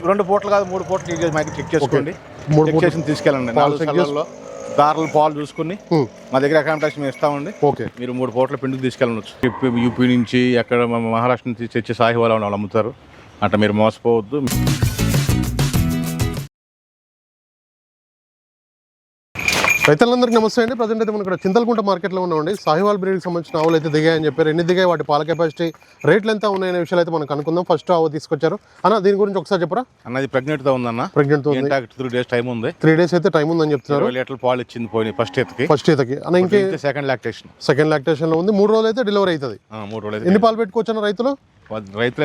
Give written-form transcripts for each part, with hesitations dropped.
2 పూటలు కాదు 3 పూటలు నీట్గా చెక్ చేసుకోండి. చెక్ చేసి తీసుకెళ్ళండి. 4 సార్లు దారులు పాలు చూసుకుని మా దగ్గర అకామిడేషన్ మేము ఇస్తామండి. ఓకే, మీరు 3 పూటల పిండికి తీసుకెళ్ళవచ్చు. యూపీ నుంచి ఎక్కడ మహారాష్ట్ర నుంచి తెచ్చే సాహివాల్ వాళ్ళు అమ్ముతారు. అట్లా మీరు మోసపోవద్దు. రైతులందరికీ నమస్తే అండి. ప్రజెంట్ అయితే మనం ఇక్కడ చింతలకుంట మార్కెట్లో ఉన్నామండి. సాహివాల్ బ్రీడ్కి సంబంధించిన ఆవులు అయితే దిగాయని చెప్పారు. ఎన్ని దిగాయి, వాటి పాల కెపాసిటీ, రేట్లు ఎంత ఉన్నాయనే విషయాలు అయితే మనం కనుక్కుందాం. ఫస్ట్ ఆవు తీసుకొచ్చారు అన్న, దీని గురించి ఒకసారి చెప్పరా. అన్నది ప్రెగ్నెంట్ తో ఉందన్న. ప్రెగ్నెంట్ తో 3 days టైం ఉంది. 3 days అయితే టైం ఉందని చెప్తున్నారు. 20 లీటర్ల పాలు ఇచ్చింది పోయి ఫస్ట్ ఈతకి అన్న. ఇంకే సెకండ్ లాక్టేషన్ లో ఉంది. 3 రోజులు అయితే డెలివరీ అవుతుంది. 3 రోజులు. ఎన్ని పాలు పెట్టుకోవచ్చు అన్న రైతులు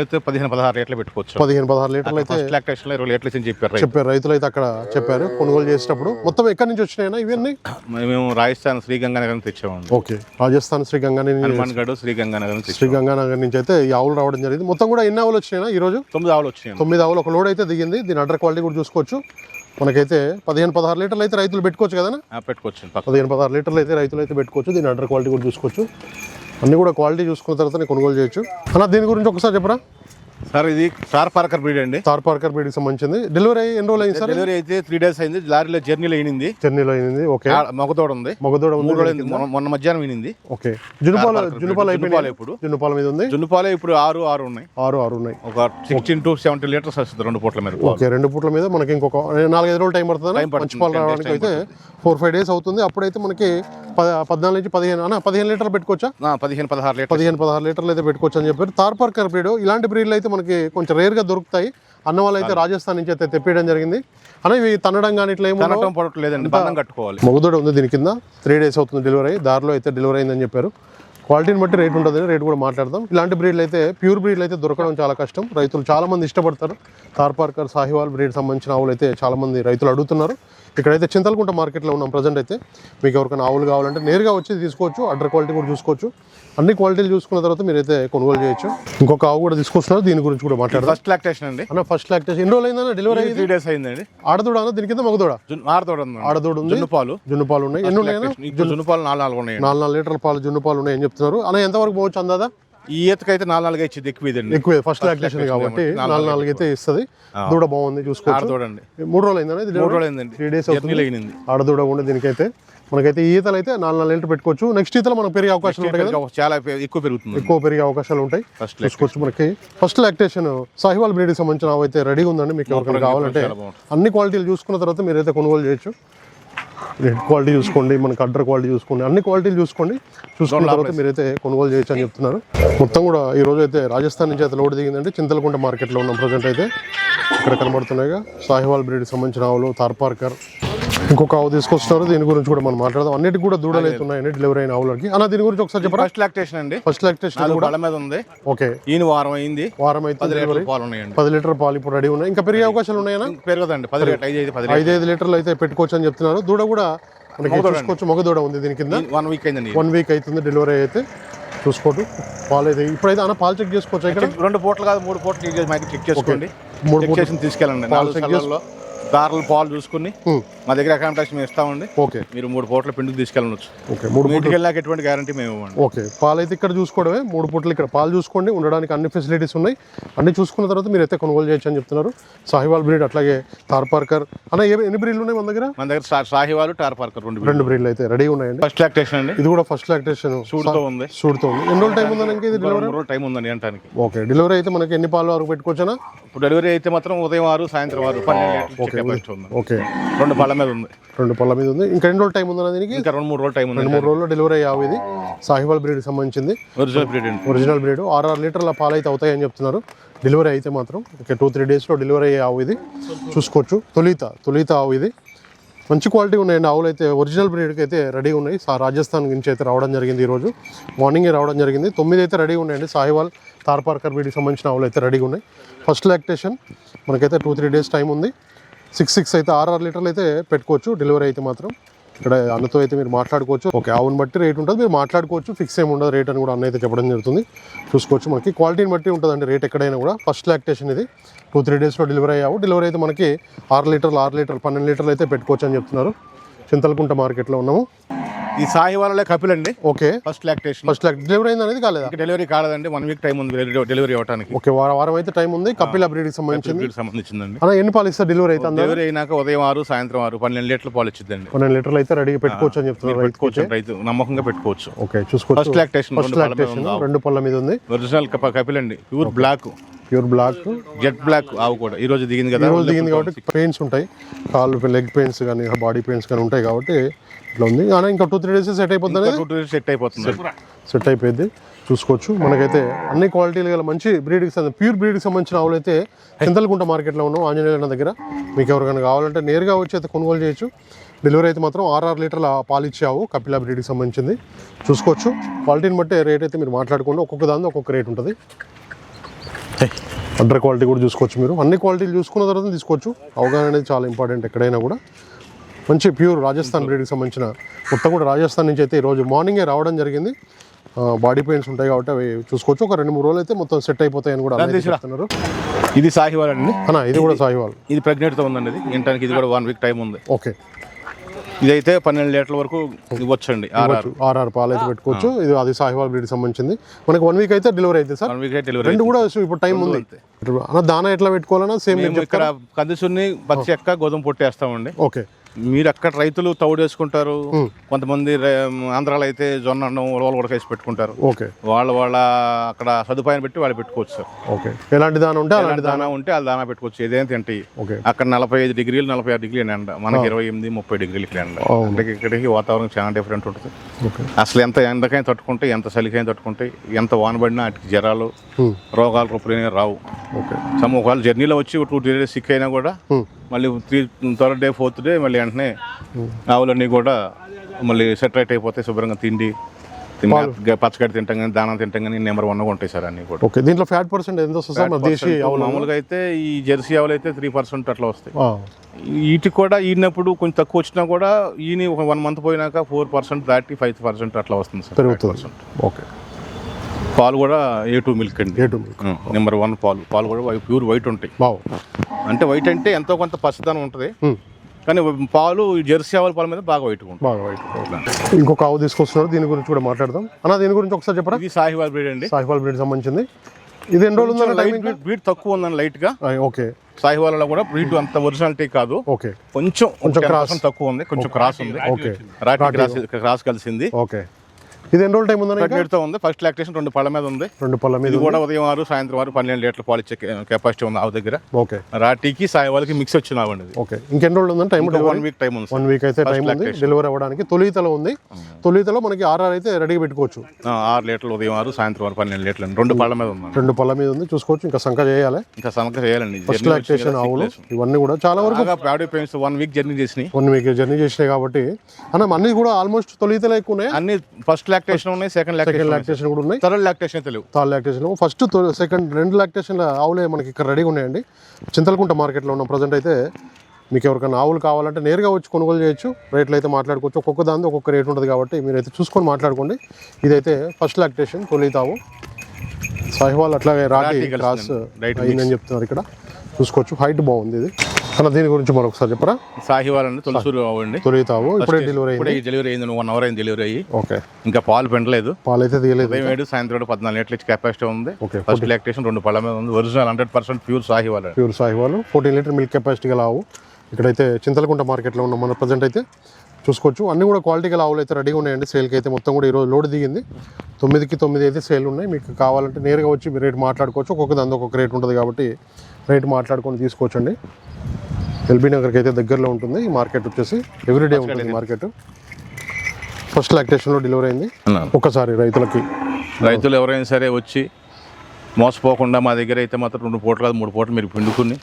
అయితే 15-16 లీటర్లు పెట్టుకోవచ్చు. 15-16 లీటర్లు అయితే లాక్టేషన్ 20 లీటర్లు అని చెప్పారు రైతులు అయితే అక్కడ చెప్పారు కొనుగోలు చేసేటప్పుడు. మొత్తం ఎక్కడి నుంచి వచ్చినాయన్నా ఇవన్నీ? మేము రాజస్థాన్ శ్రీగంగానగర్ నుంచి తెచ్చామండి. ఓకే, రాజస్థాన్ శ్రీగంగానగర్ నుంచి అయితే ఈ ఆవులు రావడం జరిగింది. మొత్తం కూడా ఎన్ని ఆవులు వచ్చినాయి ఈ రోజు? 9 ఆవులు వచ్చినాయి. 9 ఆవులు. ఒక లోడ్ అయితే దిగింది. దీని అడ్డర్ క్వాలిటీ కూడా చూసుకోవచ్చు. మనకైతే 15-16 లీటర్లు అయితే రైతులు పెట్టుకోవచ్చు కదా? పెట్టుకోవచ్చు. 15-16 లీటర్లు అయితే రైతులు అయితే పెట్టుకోవచ్చు. దీని అడ్డర్ క్వాలిటీ కూడా చూసుకోవచ్చు. అన్ని కూడా క్వాలిటీ చూసుకున్న తర్వాత కొనుగోలు చేయొచ్చు. అన్న, దీని గురించి ఒకసారి చెప్పరా. సార్, ఇది టార్ పార్కర్ బ్రీడ్ అండి. టార్ పార్కర్ బ్రీడ్ కి సంబంధించింది. డెలివరీ ఎన్ని రోజులు అయింది సార్? డెలివరీ అయితే 3 days అయింది. లారీలో జర్నీలో అయింది. ఓకే, మగదోడ ఉంది. 3 రోజులు మొన్న మధ్యాహ్నం అయినింది. ఓకే, జున్నుపాలు అయిపోయినాయి. ఇప్పుడు జున్నుపాల మీద ఉంది. జున్నుపాలు ఇప్పుడు 6 ఉన్నాయి. 6 ఉన్నాయి. ఒక 16 to 17 లీటర్స్ వస్తుంది 2 పూట్ల మీద. ఓకే, 2 పూట్ల మీద మనకి ఇంకొక 4-5 రోజులు టైం పడుతుంది. మంచి పాలు రావడానికి అయితే 4-5 days అవుతుంది. అప్పుడైతే మనకి 14 నుంచి 15 లీటర్లు పెట్టుకోవచ్చా? 15-16 లీటర్లు అయితే పెట్టుకోవచ్చు అని చెప్పారు. టార్ పార్కర్ బ్రీడ్ ఇలాంటి బ్రీడ్లు అయితే మనకి కొంచెం రేర్ గా దొరుకుతాయి. అన్న వాళ్ళు అయితే రాజస్థాన్ నుంచి అయితే తెప్పియడం జరిగింది. అన్న, ఇవి తనడం కానీ ఇట్లా ఏమో పడట్లేదండి, కట్టుకోవాలి. మగదోడ ఉంది దీని కింద. 3 days అవుతుంది డెలివరీ. దారిలో అయితే డెలివరీ అయిందని చెప్పారు. క్వాలిటీని బట్టి రేట్ ఉంటుంది. రేట్ కూడా మాట్లాడదాం. ఇలాంటి బ్రీడ్లు అయితే ప్యూర్ బ్రీడ్లు అయితే దొరకడం చాలా కష్టం. రైతులు చాలా మంది ఇష్టపడతారు. టార్ పార్కర్ సాహివాల్ బ్రీడ్ సంబంధించిన ఆవులు అయితే చాలా మంది రైతులు అడుగుతున్నారు. ఇక్కడైతే చింతలకుంట మార్కెట్లో ఉన్నాం ప్రజెంట్ అయితే. మీకు ఎవరికైనా ఆవులు కావాలంటే నేరుగా వచ్చి తీసుకోవచ్చు. అడ్డర్ క్వాలిటీ కూడా చూసుకోవచ్చు. అన్ని క్వాలిటీలు చూసుకున్న తర్వాత మీరైతే కొనుగోలు చేయొచ్చు. ఇంకొక ఆవు కూడా తీసుకొస్తున్నారు. దీని గురించి కూడా మాట్లాడదాం. ఫస్ట్ లాక్టేషన్ అండి. అన్న, ఫస్ట్ లాక్టేషన్ ఎన్ని రోజులు అయిందన్న? డెలివరీ 3 days అయిందండి. ఆడదూడ అన్న, దీని కింద మగదూడ? ఆడదూడ ఉంది. జున్నుపాలు ఉన్నాయి. ఎన్ని ఉన్నాయి? జున్నుపాలు 4 ఉన్నాయి. 4 లీటర్ల పాలు జున్నుపాలు ఉన్నాయి అని చెప్తున్నారు. అన్న, ఎంతవరకు పోవచ్చు అందాదా? ఈ ఈతకైతే 4 ఇచ్చింది. ఎక్కువ ఫస్ట్ లాక్టేషన్ కాబట్టి 4 అయితే ఇస్తుంది. దూడ బాగుంది, చూసుకోవచ్చు. 3 రోజులు అయిందండి. 3 రోజులు అయిందండి. 3 days ఆడదూడ ఉండే. దీనికైతే మనకైతే ఈతలు అయితే 4 లీటర్లు పెట్టుకోవచ్చు. నెక్స్ట్ ఈతలు మనకు పెరిగే అవకాశాలు ఉంటాయి కదా? చాలా ఎక్కువ పెరుగుతుంది. ఎక్కువ పెరిగే అవకాశాలు ఉంటాయి. చూసుకోవచ్చు. మనకి ఫస్ట్ లాక్టేషన్ సాహివాల్ బ్రీడ్ కి సంబంధించిన అయితే రెడీగా ఉందండి. మీకు ఎవరికైనా కావాలంటే అన్ని క్వాలిటీలు చూసుకున్న తర్వాత మీరైతే కొనుగోలు చేయొచ్చు. రెడ్ క్వాలిటీ చూసుకోండి, మనకి అడ్డర్ క్వాలిటీ చూసుకోండి, అన్ని క్వాలిటీలు చూసుకున్న తర్వాత మీరైతే కొనుగోలు చేయొచ్చు అని చెప్తున్నారు. మొత్తం కూడా ఈ రోజు అయితే రాజస్థాన్ నుంచి అయితే లోడ్ దిగిందండి. చింతలకుంట మార్కెట్లో ఉన్నాం ప్రజెంట్ అయితే. ఇక్కడ కనబడుతున్నాయిగా సాహివాల్ బ్రీడ్కి సంబంధించిన ఆవులు, టార్ పార్కర్. ఇంకొక ఆవు తీసుకొస్తున్నారు. దీని గురించి కూడా మనం మాట్లాడదాం. అన్నిటికి కూడా దూడలు అయితే ఉన్నాయండి డెలివరీ అయిన ఆవులకి. అన్న, దీని గురించి ఒకసారి చెప్పండి. ఫస్ట్ లాక్టేషన్ అండి. ఫస్ట్ లాక్టేషన్ కూడా మీద ఉంది. ఓకే, ఈ వారం అయింది. వారం అయితే 10 లీటర్ల పాలు ఇప్పుడు రెడీ ఉన్నాయి. ఇంకా పెరిగే అవకాశాలు ఉన్నాయన్నా? పెరగదండి. 5 లీటర్లు అయితే పెట్టుకోవచ్చు అని చెప్తున్నారు. దూడ కూడా మనకి చూసుకోవచ్చు. మగదూడ ఉంది దీని కింద. 1 week అవుతుంది డెలివరీ అయితే. చూసుకోండి పాలు అయితే. ఇప్పుడైతే అన్న పాలు చెక్ చేసుకోవచ్చు. ఇక్కడ 2 పూటలు కాదు 3 పూటలు చెక్ చేసుకోండి. 3 పూటలు తీసుకెళ్ళండి. 4 సార్లు దారులు పాలు చూసుకుని మా దగ్గర అకామిడేషన్ మేము ఇస్తామండి. ఓకే, మీరు 3 పూటల పిండికి తీసుకెళ్ళవచ్చు. ఓకే, 3 పూటలు వెళ్ళాక ఎటువంటి గ్యారంటీ మేము ఇవ్వండి. ఓకే, పాలు అయితే ఇక్కడ చూసుకోవడమే. 3 పూటలు ఇక్కడ పాలు చూసుకోండి. ఉండడానికి అన్ని ఫెసిలిటీస్ ఉన్నాయి. అన్ని చూసుకున్న తర్వాత మీరు అయితే కొనుగోలు చేయొచ్చు అని చెప్తున్నారు. సాహివాల్ బ్రీడ్ అట్లాగే టార్ పార్కర్. అన్న, ఎన్ని బ్రీడ్లు ఉన్నాయి మన దగ్గర? సాహివాల్, టార్ పార్కర్ 2 బ్రీడ్లు అయితే రెడీ ఉన్నాయండి. ఫస్ట్ లాక్టేషన్ అండి. ఇది కూడా ఫస్ట్ లాక్టేషన్. సూడ్తో ఉంది. ఎన్ని రోజులు టైం ఉందని? ఇది 3 రోజులు టైం ఉందండి అంటానికి. ఓకే, డెలివరీ అయితే మనకి ఎన్ని పాలు వరకు పెట్టుకోవచ్చా? ఇప్పుడు డెలివరీ అయితే మాత్రం ఉదయం 6 సాయంత్రం 6 12 లీటర్లు. ఓకే, 2 పళ్ళ మీద ఉంది. 2 పళ్ళ మీద ఉంది. ఇంకా ఎన్ని రోజులు టైం ఉందన్న దీనికి? ఇంకా 2-3 రోజులు టైం ఉంది. 2-3 రోజుల్లో డెలివరీ అయ్యావు. ఇది సాహివాల్ బ్రీడ్ సంబంధించింది. Original breed. 6 లీటర్ల పాలు అయితే అవుతాయి అని చెప్తున్నారు. డెలివరీ అయితే మాత్రం 2-3 daysలో డెలివరీ అయ్యే ఆవు ఇది. చూసుకోవచ్చు. తొలిత ఆవు ఇది. మంచి క్వాలిటీ ఉన్నాయండి ఆవులు అయితే. ఒరిజినల్ బ్రీడ్కి అయితే రెడీ ఉన్నాయి. రాజస్థాన్ నుంచి అయితే రావడం జరిగింది. ఈరోజు మార్నింగే రావడం జరిగింది. 9 అయితే రెడీ ఉన్నాయండి. సాహివాల్, టార్ పార్కర్ బ్రీడ్కి సంబంధించిన ఆవులు అయితే రెడీగా ఉన్నాయి. ఫస్ట్ లాక్టేషన్ మనకైతే 2-3 days టైం ఉంది. 6 అయితే 6 లీటర్లు అయితే పెట్టుకోవచ్చు. డెలివరీ అయితే మాత్రం ఇక్కడ అన్నతో అయితే మీరు మాట్లాడుకోవచ్చు. ఓకే, ఆవుని బట్టి రేట్ ఉంటుంది, మీరు మాట్లాడుకోవచ్చు. ఫిక్స్ ఏమి ఉండదు రేట్ అని కూడా అన్న అయితే చెప్పడం జరుగుతుంది. చూసుకోవచ్చు. మనకి క్వాలిటీని బట్టి ఉంటుందండి రేట్ ఎక్కడైనా కూడా. ఫస్ట్ లాక్టేషన్ ఇది. 2-3 daysలో డెలివరీ అయ్యావు. డెలివరీ అయితే మనకి 6 లీటర్లు 12 లీటర్లు అయితే పెట్టుకోవచ్చు అని చెప్తున్నారు. చింతలకుంట మార్కెట్లో ఉన్నాము. ఈ సాహివాలలో కపిల్ అండి. Okay, first lactation. డెలివరీ అయింది అనేది కాలేదా? డెలివరీ కాలేదండి, 1 వీక్ టైం ఉంది డెలివరీ అవ్వడానికి. ఓకే, వారం అయితే టైం ఉంది. కపిల్ బ్రీడ్ సంబంధించిందండి. అలా ఎన్ని పాలు ఇస్తారు డెలివరీ అయితే? డెలివరీ అయినాక ఉదయం 6 సాయంత్రం 6 12 లీటర్ల పాలు ఇచ్చిందండి. 12 లీటర్లు అయితే రెడీగా పెట్టుకోవచ్చు అని చెప్తున్నారు. పెట్టుకోవచ్చు, రైతు నమ్మకంగా పెట్టుకోవచ్చు. ఓకే, చూసుకోవచ్చు. ఫస్ట్ లాక్టేషన్ 2 పళ్ళ మీద ఉంది. ఒరిజినల్ కపిల్ అండి, ప్యూర్ బ్లాక్ జెట్ బ్లాక్ ఆవు కూడా ఈ రోజు దిగింది కదా. ఈ రోజు దిగింది కాబట్టి పెయిన్స్ ఉంటాయి, కాళ్ళు లెగ్ పెయిన్స్ కానీ బాడీ పెయిన్స్ కానీ ఉంటాయి కాబట్టి ఇట్లా ఉంది. కానీ ఇంకా 2-3 డేస్ సెట్ అయిపోతుంది. సెట్ అయిపోయింది. చూసుకోవచ్చు. మనకైతే అన్ని క్వాలిటీలు గల మంచి బ్రీడ్కి ప్యూర్ బ్రీడ్కి సంబంధించిన ఆవులు అయితే చింతలకుంట మార్కెట్లో ఉన్నాం, ఆంజనేయుల దగ్గర. మీకు ఎవరికైనా కావాలంటే నేరుగా వచ్చి అయితే కొనుగోలు చేయొచ్చు. డెలివరీ అయితే మాత్రం 6 లీటర్ల పాలు ఇచ్చావు కపిల బ్రీడ్కి సంబంధించింది. చూసుకోవచ్చు. క్వాలిటీని బట్టి రేట్ అయితే మీరు మాట్లాడుకోండి. ఒక్కొక్క దాని ఒక్కొక్క రేట్ ఉంటుంది. అండర్ క్వాలిటీ కూడా చూసుకోవచ్చు. మీరు అన్ని క్వాలిటీలు చూసుకున్న తర్వాత తీసుకోవచ్చు. అవగాహన అనేది చాలా ఇంపార్టెంట్ ఎక్కడైనా కూడా. మంచి ప్యూర్ రాజస్థాన్ బ్రీడ్కి సంబంధించిన మొత్తం కూడా రాజస్థాన్ నుంచి అయితే ఈరోజు మార్నింగే రావడం జరిగింది. బాడీ పెయిన్స్ ఉంటాయి కాబట్టి అవి చూసుకోవచ్చు. ఒక 2-3 రోజులు అయితే మొత్తం సెట్ అయిపోతాయని కూడా చెప్తున్నారు. ఇది సాహివాల్ అండి. ఇది కూడా సాహివాల్. ఇది ప్రెగ్నెంట్తో ఉందండి. ఇది ఇంటానికి ఇది కూడా 1 వీక్ టైం ఉంది. ఓకే, ఇదైతే 12 లీటర్ల వరకు ఇవ్వచ్చండి. 6 పాలు అయితే పెట్టుకోవచ్చు. ఇది అది సాహివాల్ బ్రీడ్ సంబంధించింది. మనకి 1 వీక్ అయితే డెలివరీ అయితే సార్. 1 వీక్ అయితే డెలివరీ. రెండు కూడా ఇప్పుడు టైం ఉంది. దానా ఎట్లా పెట్టుకోవాలన్నా సేమ్ ఇక్కడ కందిసుని పచ్చి ఎక్క గోధుమ పొట్టేస్తామండి. ఓకే, మీరు అక్కడ రైతులు తౌడు వేసుకుంటారు, కొంతమంది ఆంధ్రాలో అయితే జొన్న అన్నం ఉడకేసి పెట్టుకుంటారు. ఓకే, వాళ్ళ అక్కడ సదుపాయం పెట్టి వాళ్ళు పెట్టుకోవచ్చు సార్. ఓకే, ఎలాంటి దానా ఉంటే అలాంటి దానా ఉంటే అది దానా పెట్టుకోవచ్చు. ఏదైనా తింటాయి. అక్కడ 45 డిగ్రీలు 46 డిగ్రీలు ఎండ, మనకి 28-30 డిగ్రీలు ఎండ. అంటే ఇక్కడికి వాతావరణం చాలా డిఫరెంట్ ఉంటుంది. అసలు ఎంత ఎండకైనా తట్టుకుంటే, ఎంత చలికైనా తట్టుకుంటే, ఎంత వానబడినా వాటికి జ్వరాలు రోగాలు రూపులు రావు. ఒకవేళ జర్నీలో వచ్చి 2 days సిక్ అయినా కూడా మళ్ళీ 3rd day 4th day మళ్ళీ వెంటనే ఆవులన్నీ కూడా మళ్ళీ సెటరేట్ అయిపోతాయి. శుభ్రంగా తిండి పచ్చగడ్డి తింటాం కానీ దానా తింటాం కానీ నెంబర్ 1గా ఉంటాయి సార్ అన్ని కూడా. ఓకే, దీంట్లో ఫ్యాట్ పర్సెంట్ ఎంత వస్తుంది? దేశీ ఆవులు మామూలుగా అయితే ఈ జెర్సీ ఆవులు అయితే 3% అట్లా వస్తాయి. వీటికి కూడా ఈనప్పుడు కొంచెం తక్కువ వచ్చినా కూడా ఈయన 1 month పోయినాక 4% దాటి 5% అట్లా వస్తుంది సార్. పెరుగుతుంది. ఓకే, పాలు కూడా A2 మిల్క్ అండి. నెంబర్ 1 పాలు కూడా ప్యూర్ వైట్ ఉంటాయి. అంటే వైట్ అంటే ఎంతో కొంత పచ్చదనం ఉంటుంది, కానీ పాలు జెర్సీ ఆవుల పాల మీద బాగా వైట్ ఉంటుంది. ఇంకొక ఆవు తీసుకొస్తున్నారు, దీని గురించి కూడా మాట్లాడదాం. దీని గురించి ఒకసారి చెప్పరా. ఇది సాహివాల్ బ్రీడ్ అండి. సాహివాల్ బ్రీడ్ సంబంధించింది. ఇది ఎన్ని రోజులు ఉందండి? బ్రీడ్ తక్కువ ఉందండి లైట్ గా. ఓకే, సాహివాల్లో కూడా బ్రీడ్ అంత ఒరిజినాలిటీ కాదు. ఓకే, కొంచెం క్రాస్ తక్కువ ఉంది, కొంచెం క్రాస్ ఉంది. ఓకే, క్రాస్ కలిసింది. ఓకే, ఇది ఎన్ని రోజులు టైం ఉందండి? ప్రెగ్నెంట్తో ఉంది. ఫస్ట్ లాక్టేషన్ 2 పళ్ళ మీద ఉంది. 2 పళ్ళ మీద. ఇది కూడా ఉదయం 6 సాయంత్రం 6 12 లీటర్ల పాలు ఇచ్చే కెపాసిటీ ఉంది ఆవు దగ్గర. ఓకే, రాటీకి సాయివాళ్ళకి మిక్స్ వచ్చిన ఆవండి. ఓకే, ఇంకెన్ని రోజులు ఉందండి టైం? 1 వీక్ టైం ఉంది. 1 వీక్ అయితే టైం ఉంది డెలివరీ అవ్వడానికి. తొలితలో ఉంది. తొలితలో మనకి 6 అయితే రెడీగా పెట్టుకోవచ్చు. 6 లీటర్లు ఉదయం 6 సాయంత్రం 12 లీటర్లు 2 పళ్ళ మీద ఉంది. 2 పళ్ళ మీద ఉంది. చూసుకోవచ్చు. ఇంకా సంఖ్య చేయాలి. చేయాలండి. ఫస్ట్ లాక్టేషన్ ఆవులు ఇవన్నీ కూడా చాలా వరకు బాడీ పెయిన్స్ 1 వీక్ జర్నీ చేసినాయి. 1 వీక్ జర్నీ చేసినాయి కాబట్టి అన్నీ కూడా ఆల్మోస్ట్ తొలితలో ఎక్కువ ఉన్నాయి. అన్ని ఫస్ట్ లాక్టేషన్ ఉన్నాయి, సెకండ్ లాక్టేషన్ కూడా ఉన్నాయి, థర్డ్ లాక్టేషన్ తెలియదు. Third lactation, first second 2 lactation ఆవులే మనకి ఇక్కడ రెడీగా ఉన్నాయండి. చింతలకుంట మార్కెట్లో ఉన్న ప్రజెంట్ అయితే. మీకు ఎవరికైనా ఆవులు కావాలంటే నేరుగా వచ్చి కొనుగోలు చేయొచ్చు. రేట్లు అయితే మాట్లాడుకోవచ్చు. ఒక్కొక్క దాని ఒక్కొక్క రేట్ ఉంటుంది కాబట్టి మీరైతే చూసుకొని మాట్లాడుకోండి. ఇదైతే ఫస్ట్ లాక్టేషన్ తొలితావు సాహివాల్. అట్లాగే రాటి క్రాస్ అయిందని చెప్తున్నారు ఇక్కడ. చూసుకోవచ్చు. హైట్ బాగుంది ఇది. దీని గురించి మరొకసారి చెప్పరా. సాహివాల్ అండి, తులసూరు అవ్వండి. తొలితావు ఇప్పుడే డెలివరీ అయింది. 1 hour అయింది డెలివరీ అయ్యి. ఓకే, ఇంకా పాలు పెండలేదు. పాలు అయితే తీయలేదు. ఉదయం 7 సాయంత్రం 14 లీటర్ల కెపాసిటీ ఉంది. ఫస్ట్ లాక్టేషన్ 2 పళ్ళ మీద ఉంది. Original 100% pure Sahiwal. 14 litre milk capacity గల ఆవు. ఇక్కడైతే చింతలకుంట మార్కెట్లో ఉన్న మన ప్రజెంట్ అయితే చూసుకోవచ్చు. అన్ని కూడా క్వాలిటీ గల ఆవులు అయితే రెడీగా ఉన్నాయండి సేల్కి అయితే. మొత్తం కూడా ఈరోజు లోడ్ దిగింది. 9కి 9 అయితే సేల్ ఉన్నాయి. మీకు కావాలంటే నేరుగా వచ్చి రేట్ మాట్లాడుకోవచ్చు. ఒక్కొక్క దాని ఒక్కొక్క రేట్ ఉంటుంది కాబట్టి రేట్ మాట్లాడుకొని తీసుకోవచ్చండి. ఎల్బీ నగర్కి అయితే దగ్గరలో ఉంటుంది ఈ మార్కెట్. వచ్చేసి ఎవ్రీడే ఉంటుంది మార్కెట్. ఫస్ట్ లాక్టేషన్లో డెలివరీ అయింది. ఒక్కసారి రైతులు ఎవరైనా సరే వచ్చి మోసపోకుండా మా దగ్గర అయితే మాత్రం 2 పూటలు కాదు 3 పూటలు మీరు పిండుకుని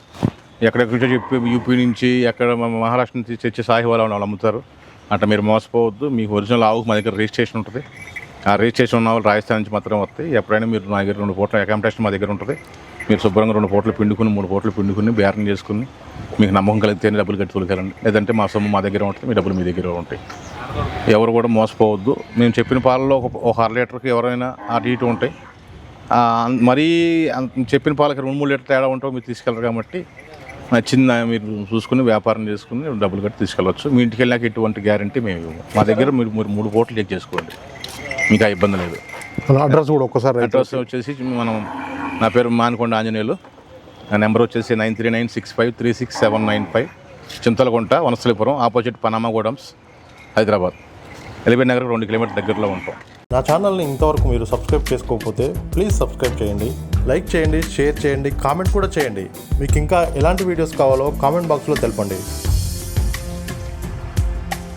ఎక్కడెక్కడి నుంచి చెప్పి యూపీ నుంచి ఎక్కడ మహారాష్ట్ర నుంచి తెచ్చి సాహివాల్ వాళ్ళు అమ్ముతారు. అట్లా మీరు మోసపోవద్దు. మీకు ఒరిజినల్ ఆవుకు మా దగ్గర రిజిస్ట్రేషన్ ఉంటుంది. ఆ రిజిస్ట్రేషన్ ఉన్న వాళ్ళు రాజస్థాన్ నుంచి మాత్రం వస్తాయి. ఎప్పుడైనా మీరు మా దగ్గర 2 పూటల అకామిడేషన్ మా దగ్గర ఉంటుంది. మీరు శుభ్రంగా 2 పూటలు పిండుకుని 3 పూటలు పిండుకుని బేరం చేసుకుని మీకు నమ్మకం కలిగితేనే డబ్బులు కట్టి తొలగారండి. లేదంటే మా సొమ్ము మా దగ్గర ఉంటుంది, మీ డబ్బులు మీ దగ్గర ఉంటాయి. ఎవరు కూడా మోసపోవద్దు. మేము చెప్పిన పాలలో ఒక 1/2 లీటర్కి ఎవరైనా అటు ఇటు ఉంటాయి. మరీ చెప్పిన పాలకి 2-3 లీటర్ తేడా ఉంటావు మీరు తీసుకెళ్ళరు కాబట్టి నచ్చింది మీరు చూసుకుని వ్యాపారం చేసుకుని డబ్బులు కట్టి తీసుకెళ్ళవచ్చు. మీ ఇంటికి వెళ్ళాక ఎటువంటి గ్యారంటీ మేము ఇవ్వము. మా దగ్గర మీరు 3 పూటలు చెక్ చేసుకోండి, మీకు ఆ ఇబ్బంది లేదు. అడ్రస్ కూడా ఒక్కసారి అడ్రస్ వచ్చేసి నా పేరు మానకొండ ఆంజనేయులు. నా నెంబర్ వచ్చేసి 9396536795, Chintalakunta, Vanasthalipuram, opposite Panama godowns, Hyderabad. ఎలిబెన్ నగర్ 2 కిలోమీటర్ దగ్గరలో ఉంటాం. నా ఛానల్ని ఇంతవరకు మీరు సబ్స్క్రైబ్ చేసుకోకపోతే ప్లీజ్ సబ్స్క్రైబ్ చేయండి, లైక్ చేయండి, షేర్ చేయండి, కామెంట్ కూడా చేయండి. మీకు ఇంకా ఎలాంటి వీడియోస్ కావాలో కామెంట్ బాక్స్లో తెలపండి.